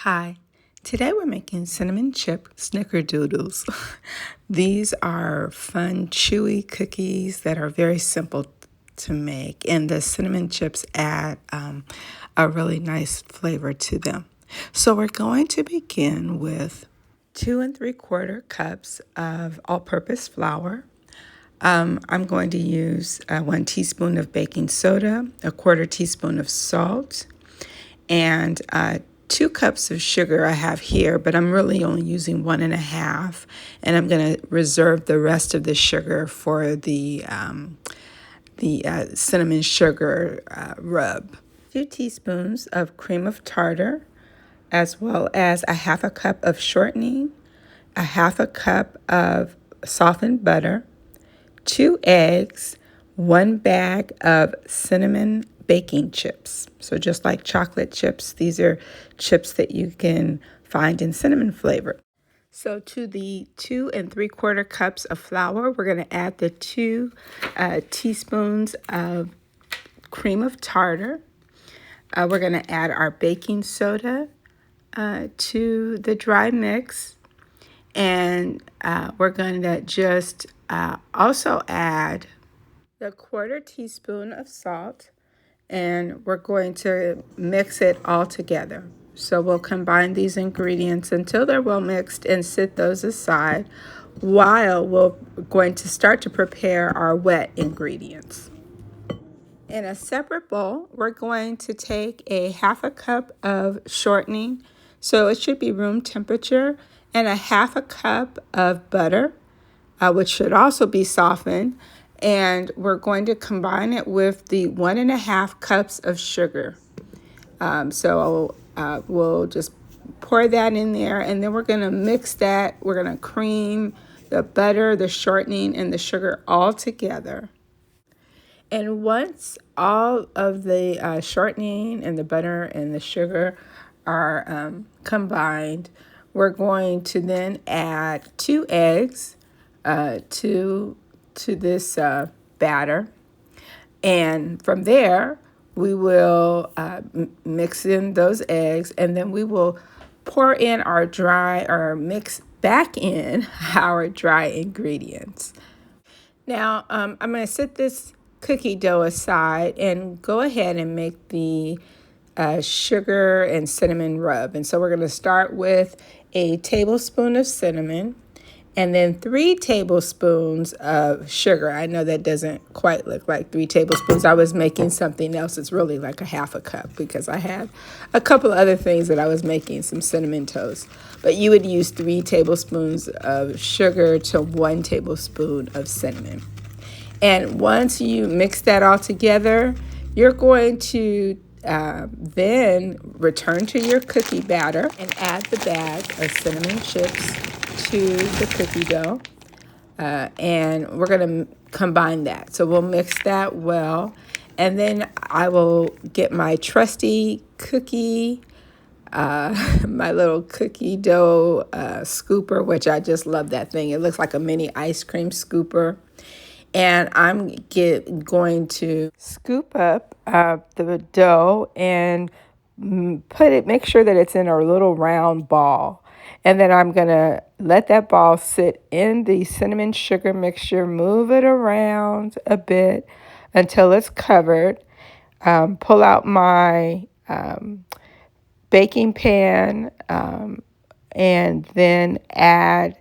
Hi, today we're making cinnamon chip snickerdoodles. These are fun, chewy cookies that are very simple to make, and the cinnamon chips add a really nice flavor to them. So we're going to begin with 2 3/4 cups of all-purpose flour. I'm going to use 1 teaspoon of baking soda, a 1/4 teaspoon of salt, and 2 cups of sugar I have here, but I'm really only using 1 1/2, and I'm going to reserve the rest of the sugar for the cinnamon sugar rub. 2 teaspoons of cream of tartar, as well as 1/2 cup of shortening, 1/2 cup of softened butter, 2 eggs, 1 bag of cinnamon baking chips. So just like chocolate chips, these are chips that you can find in cinnamon flavor. So to the 2 3/4 cups of flour, we're going to add the 2 teaspoons of cream of tartar. We're going to add our baking soda to the dry mix. And we're going to just also add the 1/4 teaspoon of salt, and we're going to mix it all together. So we'll combine these ingredients until they're well mixed and set those aside while we're going to start to prepare our wet ingredients. In a separate bowl, we're going to take 1/2 cup of shortening, so it should be room temperature, and 1/2 cup of butter, which should also be softened, and we're going to combine it with the 1 1/2 cups of sugar. We'll just pour that in there, and then we're going to mix that. We're going to cream the butter, the shortening, and the sugar all together. And once all of the shortening and the butter and the sugar are combined, we're going to then add 2 eggs to this batter. And from there, we will mix in those eggs, and then we will pour in mix back in our dry ingredients. Now, I'm going to set this cookie dough aside and go ahead and make the sugar and cinnamon rub. And so we're going to start with a tablespoon of cinnamon and then 3 tablespoons of sugar. I know that doesn't quite look like 3 tablespoons. I was making something else. It's really like 1/2 cup because I had a couple of other things that I was making, some cinnamon toast. But you would use 3 tablespoons of sugar to 1 tablespoon of cinnamon. And once you mix that all together, you're going to then return to your cookie batter and add the bag of cinnamon chips to the cookie dough. And we're going to combine that. So we'll mix that well. And then I will get my trusty cookie, my little cookie dough scooper, which I just love that thing. It looks like a mini ice cream scooper. And I'm going to scoop up the dough and make sure that it's in a little round ball. And then I'm going to let that ball sit in the cinnamon sugar mixture, move it around a bit until it's covered. Pull out my baking pan and then add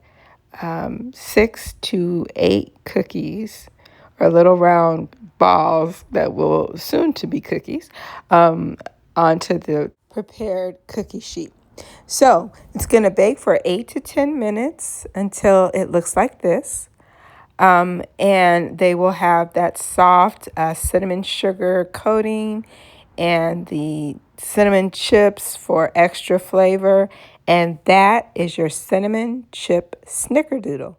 6 to 8 cookies, or little round balls that will soon to be cookies, onto the prepared cookie sheet. So it's going to bake for 8 to 10 minutes until it looks like this. And they will have that soft cinnamon sugar coating and the cinnamon chips for extra flavor. And that is your cinnamon chip snickerdoodle.